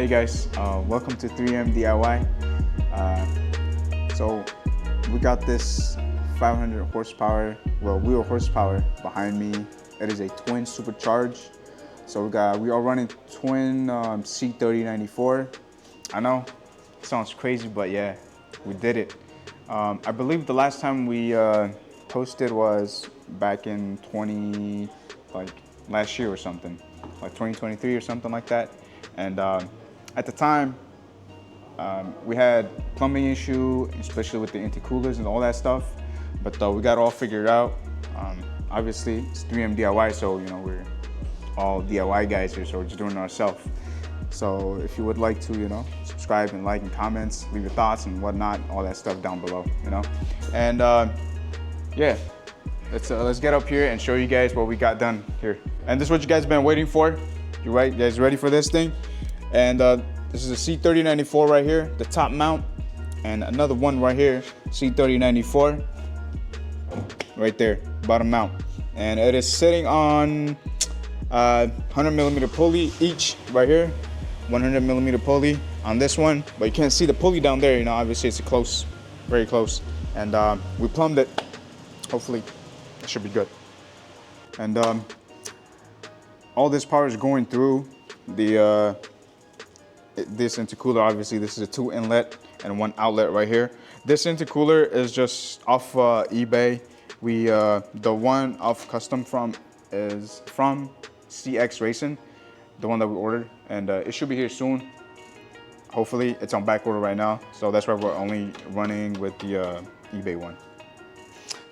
Hey guys, welcome to 3M DIY. So we got this 500 horsepower, well, wheel horsepower behind me. It is a twin supercharge. So we are running twin C3094. I know, it sounds crazy, but yeah, we did it. I believe the last time we posted was back in last year or something, like 2023 or something like that. And at the time, we had plumbing issue, especially with the intercoolers and all that stuff. But we got it all figured out. Obviously, it's 3M DIY, so you know we're all DIY guys here, so we're just doing it ourselves. So if you would like to, subscribe and like and comments, leave your thoughts and whatnot, all that stuff down below, And yeah, let's get up here and show you guys what we got done here. And this is what you guys been waiting for. You right? You guys ready for this thing? And this is a C3094 right here, the top mount, and another one right here, C3094, right there, bottom mount. And it is sitting on 100mm pulley each right here, 100mm pulley on this one, but you can't see the pulley down there. Obviously it's close, very close. And we plumbed it. Hopefully it should be good. And all this power is going through the this intercooler. Obviously this is a 2 inlet and 1 outlet right here. This intercooler is just off eBay. The one off custom is from CX Racing, the one that we ordered, and it should be here soon. Hopefully it's on back order right now, so that's why we're only running with the eBay one.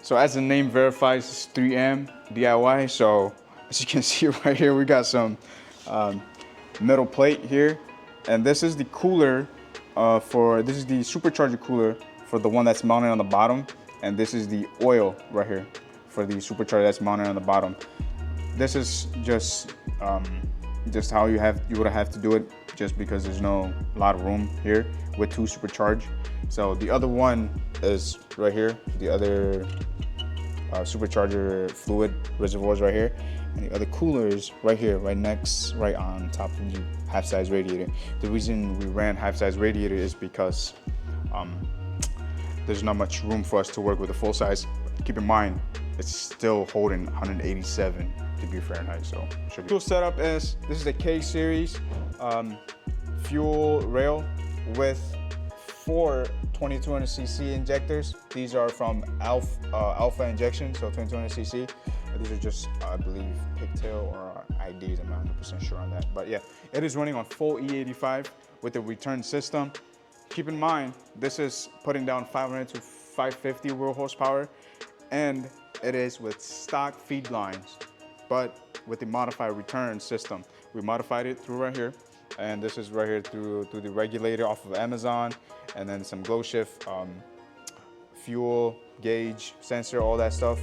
So as the name verifies, it's 3M DIY. So as you can see right here, we got some metal plate here, and this is the cooler this is the supercharger cooler for the one that's mounted on the bottom, and this is the oil right here for the supercharger that's mounted on the bottom. This is just how you would have to do it, just because there's no lot of room here with 2 supercharge. So the other one is right here, the other supercharger fluid reservoirs right here, and the other cooler is right here, right on top of the half-size radiator. The reason we ran half-size radiator is because there's not much room for us to work with a full size. Keep in mind, it's still holding 187 degree Fahrenheit, so should be. Fuel setup is, this is a K series fuel rail with 4 2200cc injectors. These are from Alpha Injection, so 2200cc. These are just, I believe, pigtail or IDs. I'm not 100% sure on that. But yeah, it is running on full E85 with the return system. Keep in mind, this is putting down 500 to 550 wheel horsepower, and it is with stock feed lines, but with the modified return system. We modified it through right here, and this is right here through the regulator off of Amazon, and then some glow shift, fuel gauge, sensor, all that stuff.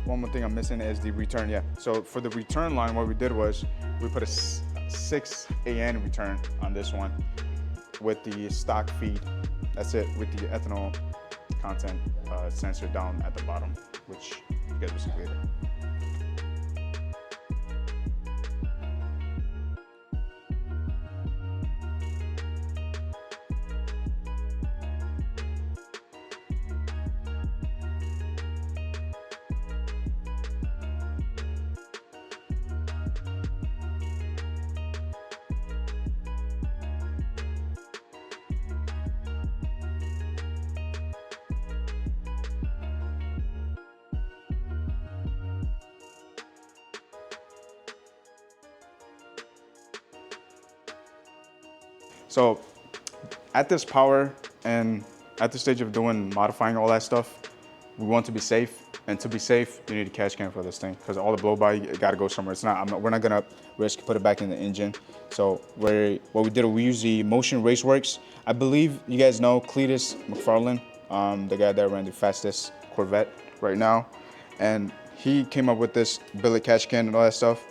One more thing I'm missing is the return. Yeah, so for the return line, what we did was we put a 6 AN return on this one with the stock feed. That's it, with the ethanol content sensor down at the bottom, which you guys will see later. So at this power and at the stage of modifying all that stuff, we want to be safe. And to be safe, you need a catch can for this thing, because all the blow by, you gotta go somewhere. We're not gonna risk put it back in the engine. So what we did, we used the Motion Raceworks. I believe you guys know Cletus McFarlane, the guy that ran the fastest Corvette right now. And he came up with this billet catch can and all that stuff.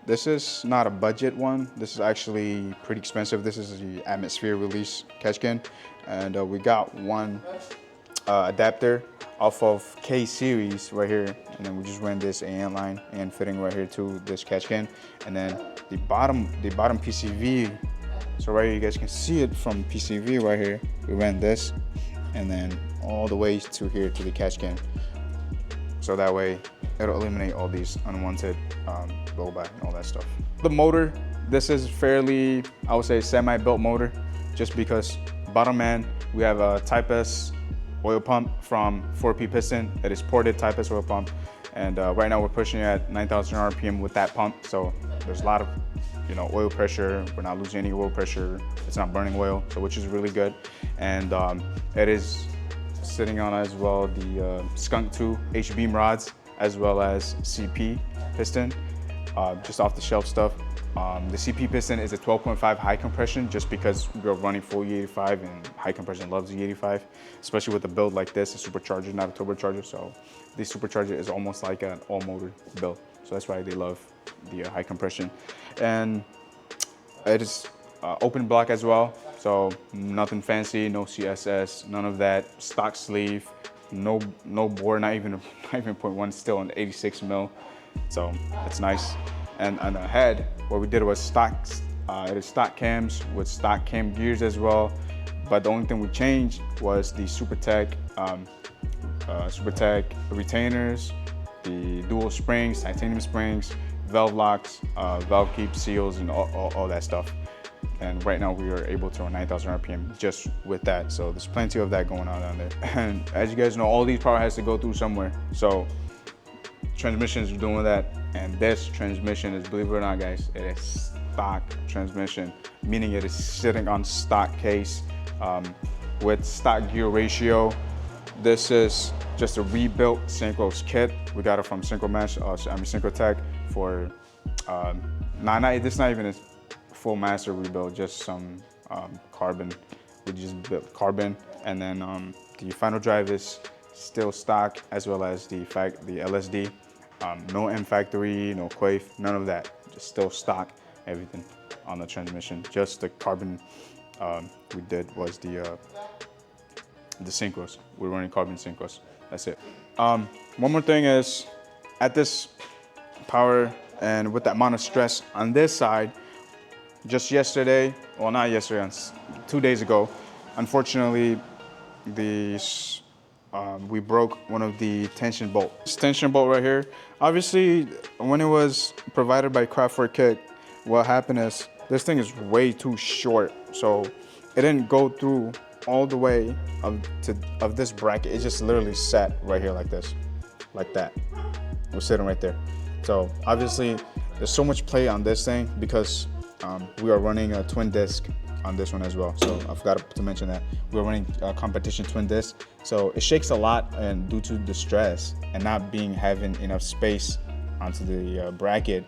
This is not a budget one. This is actually pretty expensive. This is the atmosphere release catch can. And we got one adapter off of K series right here, and then we just ran this AN line and fitting right here to this catch can, and then the bottom PCV. So right here, you guys can see it from PCV right here. We ran this, and then all the way to here to the catch can. So that way, it'll eliminate all these unwanted blowback and all that stuff. The motor, this is fairly, I would say, semi-built motor, just because bottom end, we have a Type S oil pump from 4P piston. It is ported Type S oil pump. And right now we're pushing at 9,000 RPM with that pump. So there's a lot of, oil pressure. We're not losing any oil pressure. It's not burning oil, so which is really good. And it is sitting on as well the Skunk 2 H-beam rods, as well as CP piston, just off the shelf stuff. The CP piston is a 12.5 high compression, just because we're running full E85 and high compression loves E85, especially with a build like this, a supercharger, not a turbocharger. So the supercharger is almost like an all motor build. So that's why they love the high compression. And it is open block as well. So nothing fancy, no CSS, none of that. Stock sleeve, no bore, not even 0.1, still an 86 mil. So it's nice. And on the head, what we did was it is stock cams with stock cam gears as well. But the only thing we changed was the Supertech retainers, the dual springs, titanium springs, valve locks, valve keep seals, and all that stuff. And right now we are able to run 9,000 RPM just with that. So there's plenty of that going on down there. And as you guys know, all these power has to go through somewhere. So transmission is doing that. And this transmission is, believe it or not guys, it is stock transmission, meaning it is sitting on stock case with stock gear ratio. This is just a rebuilt Synchros kit. We got it from Synchrotech for, this is not even a full master rebuild, just some carbon. We just built carbon, and then the final drive is still stock, as well as the LSD. No M factory, no quaif, none of that. Just still stock, everything on the transmission. Just the carbon we did was the Synchros. We're running carbon Synchros. That's it. One more thing is, at this power and with that amount of stress on this side, just yesterday, well not yesterday, 2 days ago, unfortunately, we broke one of the tension bolt. This tension bolt right here, obviously when it was provided by Kraftwerks kit, what happened is this thing is way too short, so it didn't go through all the way of this bracket. It just literally sat right here like this, like that. It was sitting right there. So obviously there's so much play on this thing because we are running a twin disc on this one as well. So I forgot to mention that we're running a competition twin disc. So it shakes a lot, and due to the stress and not having enough space onto the bracket,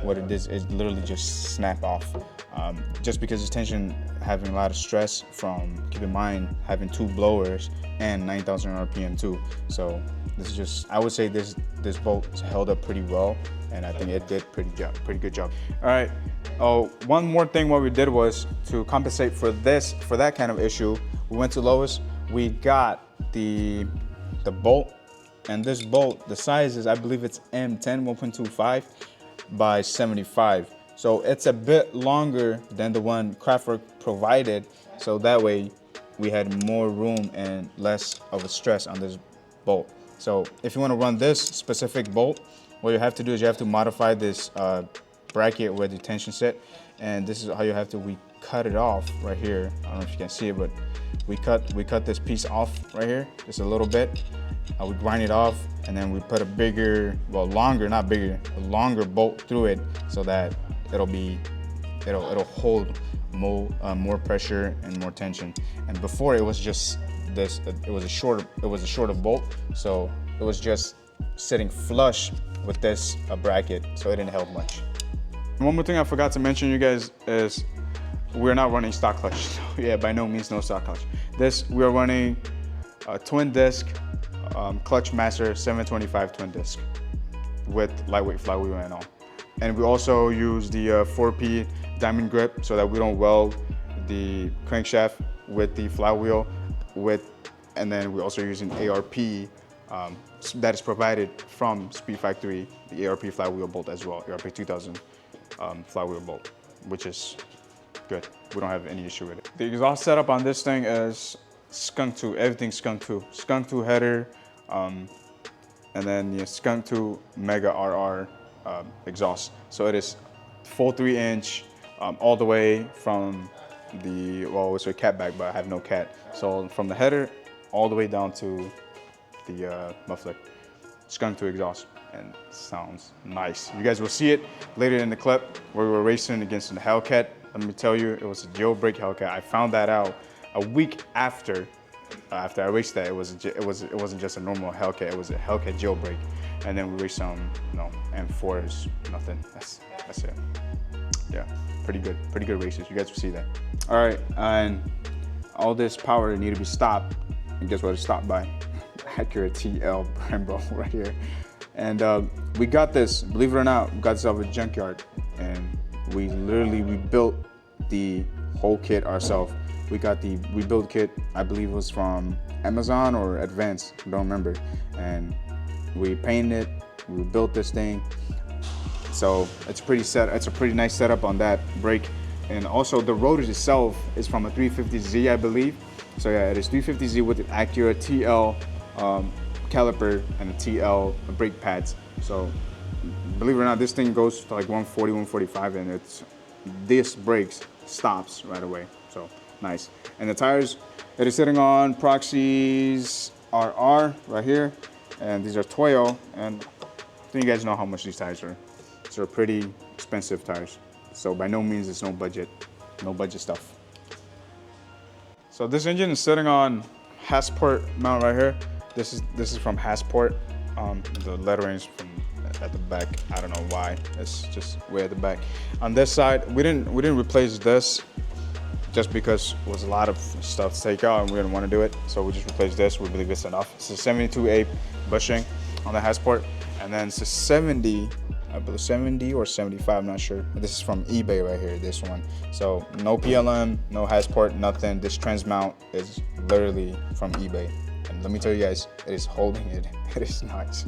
what it is literally just snap off. Just because this tension having a lot of stress from, keep in mind, having 2 blowers and 9,000 RPM too. So this is just, I would say this bolt held up pretty well, and I think it did pretty good job. All right. One more thing what we did was to compensate for that kind of issue. We went to Lowe's. We got the bolt, and this bolt, the size is, I believe it's M10 1.25 by 75. So it's a bit longer than the one Kraftwerks provided. So that way we had more room and less of a stress on this bolt. So if you want to run this specific bolt, what you have to do is you have to modify this bracket where the tension set, and this is how you have to, we cut it off right here. I don't know if you can see it, but we cut this piece off right here, just a little bit. We grind it off, and then we put a bigger, well, longer, not bigger, a longer bolt through it, so that it'll hold more pressure and more tension. And before it was just this, it was a shorter bolt, so it was just sitting flush with this bracket, so it didn't help much. And one more thing I forgot to mention, you guys, is we're not running stock clutch. So yeah, by no means no stock clutch. We are running a twin disc Clutch Master 725 twin disc with lightweight flywheel and all. And we also use the 4P diamond grip so that we don't weld the crankshaft with the flywheel and then we're also using ARP that is provided from Speed Factory, the ARP flywheel bolt as well, ARP 2000 flywheel bolt, which is good. We don't have any issue with it. The exhaust setup on this thing is Skunk 2, everything's Skunk 2. Skunk 2 header, and then the Skunk 2 Mega RR exhaust. So it is full 3-inch, all the way from the, well, it's a cat back, but I have no cat. So from the header all the way down to the muffler. Skunk 2 exhaust, and sounds nice. You guys will see it later in the clip where we were racing against the Hellcat. Let me tell you, it was a jailbreak Hellcat. I found that out a week after I raced that. It wasn't just a normal Hellcat. It was a Hellcat jailbreak. And then we raced some, M4s, nothing. That's it. Yeah, pretty good races. You guys will see that. All right, and all this power needed to be stopped. And guess what? It's stopped by Acura TL Brembo right here. And we got this, believe it or not, we got this out of a junkyard, and we built the whole kit ourselves. We got the rebuild kit, I believe it was from Amazon or Advance, I don't remember. And we painted it, we built this thing. So it's a pretty nice setup on that brake. And also the rotor itself is from a 350Z, I believe. So yeah, it is 350Z with an Acura TL caliper and a TL brake pads. So believe it or not, this thing goes to like 140, 145, and this brakes stops right away. So nice. And the tires, it is sitting on Proxy's RR right here, and these are Toyo, and I think you guys know how much these tires are. These are pretty expensive tires. So by no means it's no budget stuff. So this engine is sitting on Hasport mount right here. This is from Hasport. The lettering's from at the back. I don't know why. It's just way at the back. On this side, we didn't replace this just because it was a lot of stuff to take out and we didn't want to do it. So we just replaced this. We believe it's enough. It's a 72A bushing on the Hasport, and then it's a 70. I believe 70 or 75, I'm not sure. This is from eBay right here, this one. So no PLM, no Hasport, nothing. This trans mount is literally from eBay. And let me tell you guys, it is holding it. It is nice.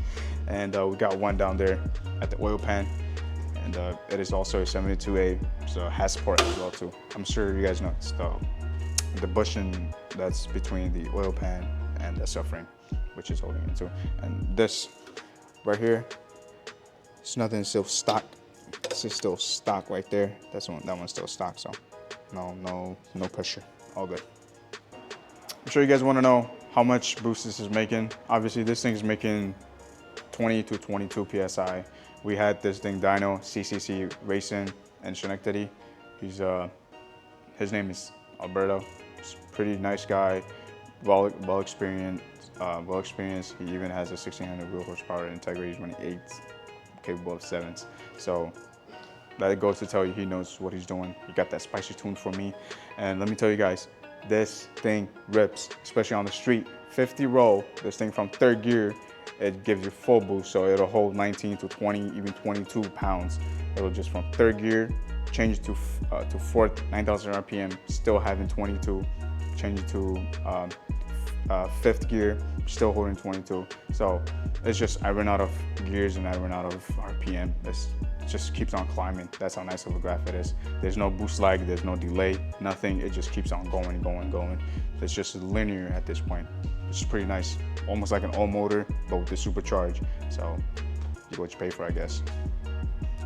And we got one down there at the oil pan. And it is also a 72A, so Hasport as well too. I'm sure you guys know it's the bushing that's between the oil pan and the subframe, which is holding it too. And this right here, it's nothing, it's still stock. This is still stock right there. That one's still stock, so no pressure, all good. I'm sure you guys want to know how much boost this is making. Obviously, this thing is making 20 to 22 PSI. We had this thing dyno, CCC Racing in Schenectady. His name is Alberto. He's a pretty nice guy, well experienced. He even has a 1600 wheel horsepower Integrity. He's running 8s, capable of 7s. So that goes to tell you he knows what he's doing. He got that spicy tune for me. And let me tell you guys, this thing rips, especially on the street. 50 roll, this thing from third gear, it gives you full boost. So it'll hold 19 to 20, even 22 pounds. It'll just from third gear, change it to fourth, 9,000 RPM, still having 22, change it to fifth gear, still holding 22. So it's just, I ran out of gears and I ran out of RPM. It just keeps on climbing. That's how nice of a graph it is. There's no boost lag, there's no delay, nothing. It just keeps on going. It's just linear at this point, which is pretty nice. Almost like an all motor, but with the Supercharge. So you get what you pay for, I guess.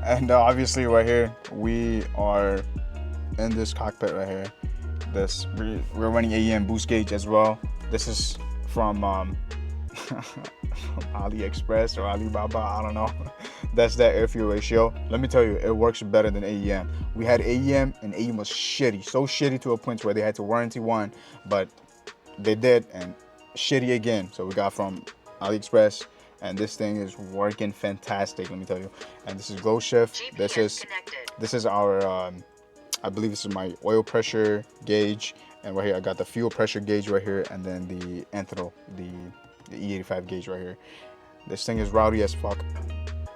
And obviously right here, we are in this cockpit right here. We're running AEM boost gauge as well. This is from AliExpress or Alibaba, I don't know. That's that air fuel ratio. Let me tell you, it works better than AEM. We had AEM and AEM was shitty, so shitty to a point where they had to warranty one, but they did, and shitty again. So we got from AliExpress, and this thing is working fantastic, let me tell you. And this is glow shift. This is our I believe this is my oil pressure gauge, and right here I got the fuel pressure gauge right here, and then the Enthral, the E85 gauge right here. This thing is rowdy as fuck.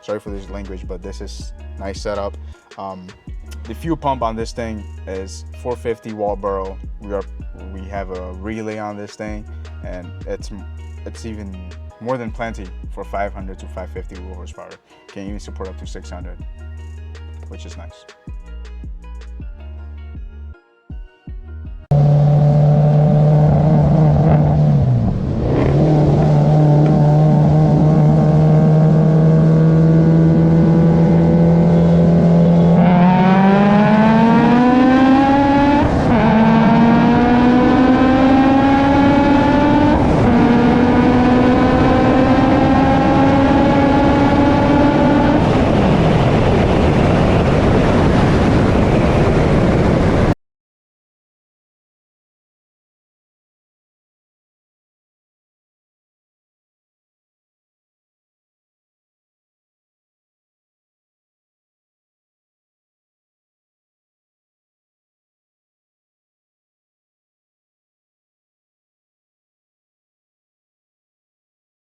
Sorry for this language, but this is nice setup. The fuel pump on this thing is 450 Walboro. We have a relay on this thing, and it's even more than plenty for 500 to 550 horsepower. Can even support up to 600, which is nice.